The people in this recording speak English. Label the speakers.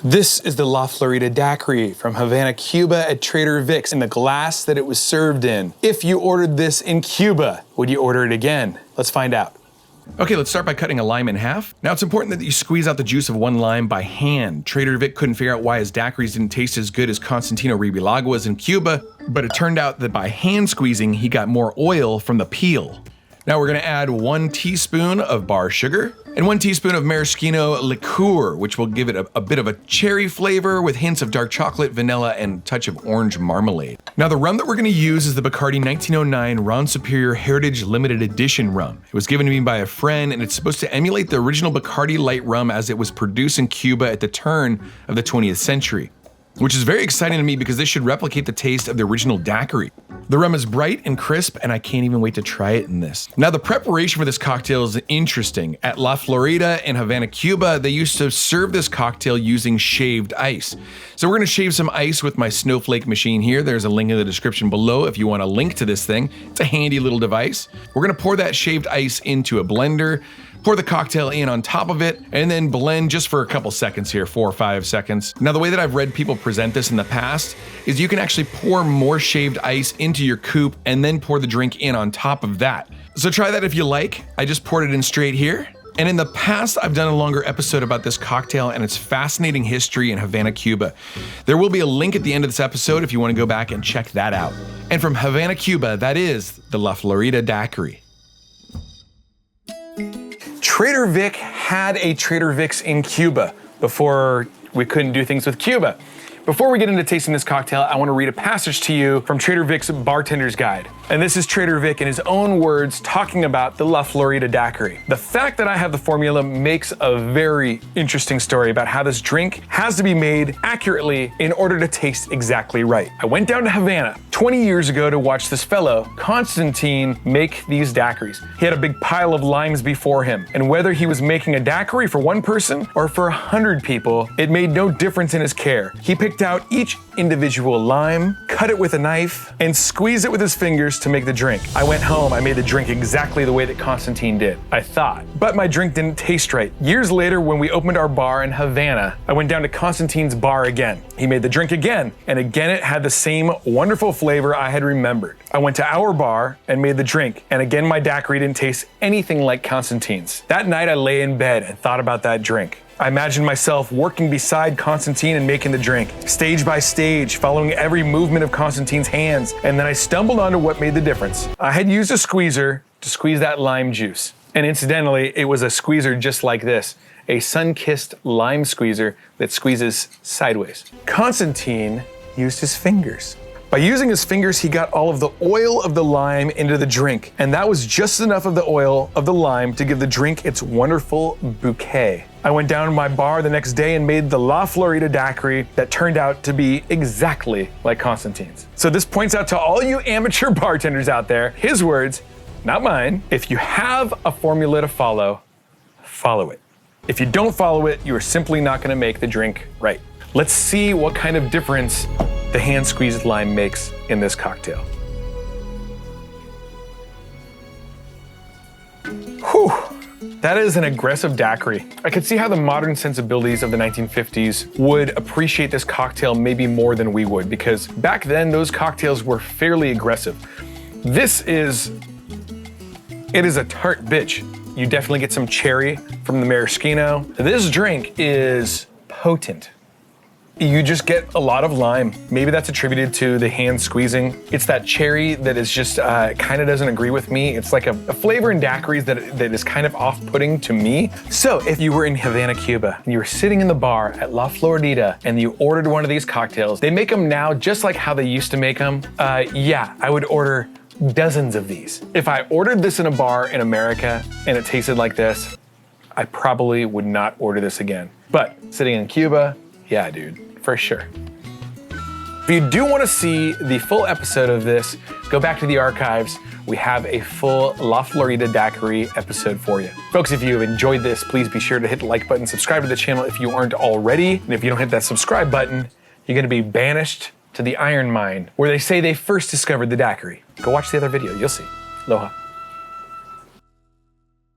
Speaker 1: This is the La Florida Daiquiri from Havana, Cuba at Trader Vic's in the glass that it was served in. If you ordered this in Cuba, would you order it again? Let's find out. Okay, let's start by cutting a lime in half. Now it's important that you squeeze out the juice of one lime by hand. Trader Vic couldn't figure out why his daiquiris didn't taste as good as Constantino Rebilagua's in Cuba, but it turned out that by hand squeezing, he got more oil from the peel. Now we're gonna add 1 teaspoon of bar sugar and 1 teaspoon of maraschino liqueur, which will give it a bit of a cherry flavor with hints of dark chocolate, vanilla, and a touch of orange marmalade. Now the rum that we're gonna use is the Bacardi 1909 Ron Superior Heritage Limited Edition rum. It was given to me by a friend, and it's supposed to emulate the original Bacardi light rum as it was produced in Cuba at the turn of the 20th century. Which is very exciting to me because this should replicate the taste of the original daiquiri. The rum is bright and crisp, and I can't even wait to try it in this. Now the preparation for this cocktail is interesting. At La Florida in Havana, Cuba, they used to serve this cocktail using shaved ice. So we're gonna shave some ice with my snowflake machine here. There's a link in the description below if you want a link to this thing. It's a handy little device. We're gonna pour that shaved ice into a blender, pour the cocktail in on top of it, and then blend just for a couple seconds here, 4 or 5 seconds. Now the way that I've read people present this in the past is you can actually pour more shaved ice into your coupe and then pour the drink in on top of that. So try that if you like. I just poured it in straight here. And in the past, I've done a longer episode about this cocktail and its fascinating history in Havana, Cuba. There will be a link at the end of this episode if you want to go back and check that out. And from Havana, Cuba, that is the La Florida Daiquiri. Trader Vic had a Trader Vic's in Cuba before we couldn't do things with Cuba. Before we get into tasting this cocktail, I want to read a passage to you from Trader Vic's Bartender's Guide. And this is Trader Vic in his own words talking about the La Florida Daiquiri. The fact that I have the formula makes a very interesting story about how this drink has to be made accurately in order to taste exactly right. I went down to Havana 20 years ago to watch this fellow, Constantine, make these daiquiris. He had a big pile of limes before him, and whether he was making a daiquiri for one person or for 100 people, it made no difference in his care. He picked out each individual lime, cut it with a knife, and squeezed it with his fingers to make the drink. I went home, I made the drink exactly the way that Constantine did, I thought. But my drink didn't taste right. Years later, when we opened our bar in Havana, I went down to Constantine's bar again. He made the drink again, and again it had the same wonderful flavor I had remembered. I went to our bar and made the drink, and again my daiquiri didn't taste anything like Constantine's. That night I lay in bed and thought about that drink. I imagined myself working beside Constantine and making the drink, stage by stage, following every movement of Constantine's hands, and then I stumbled onto what made the difference. I had used a squeezer to squeeze that lime juice. And incidentally, it was a squeezer just like this, a sun-kissed lime squeezer that squeezes sideways. Constantine used his fingers. By using his fingers, he got all of the oil of the lime into the drink, and that was just enough of the oil of the lime to give the drink its wonderful bouquet. I went down to my bar the next day and made the La Florida Daiquiri that turned out to be exactly like Constantine's. So this points out to all you amateur bartenders out there, his words, not mine. If you have a formula to follow, follow it. If you don't follow it, you are simply not gonna make the drink right. Let's see what kind of difference the hand-squeezed lime makes in this cocktail. Whew, that is an aggressive daiquiri. I could see how the modern sensibilities of the 1950s would appreciate this cocktail maybe more than we would, because back then those cocktails were fairly aggressive. It is a tart bitch. You definitely get some cherry from the maraschino. This drink is potent. You just get a lot of lime. Maybe that's attributed to the hand squeezing. It's that cherry that is just kind of doesn't agree with me. It's like a flavor in daiquiris that is kind of off-putting to me. So if you were in Havana, Cuba, and you were sitting in the bar at La Florida and you ordered one of these cocktails, they make them now just like how they used to make them. Yeah, I would order dozens of these. If I ordered this in a bar in America and it tasted like this, I probably would not order this again. But sitting in Cuba, yeah, dude. For sure. If you do want to see the full episode of this, go back to the archives. We have a full La Florida Daiquiri episode for you. Folks, if you have enjoyed this, please be sure to hit the like button, subscribe to the channel if you aren't already. And if you don't hit that subscribe button, you're going to be banished to the iron mine, where they say they first discovered the daiquiri. Go watch the other video, you'll see. Aloha.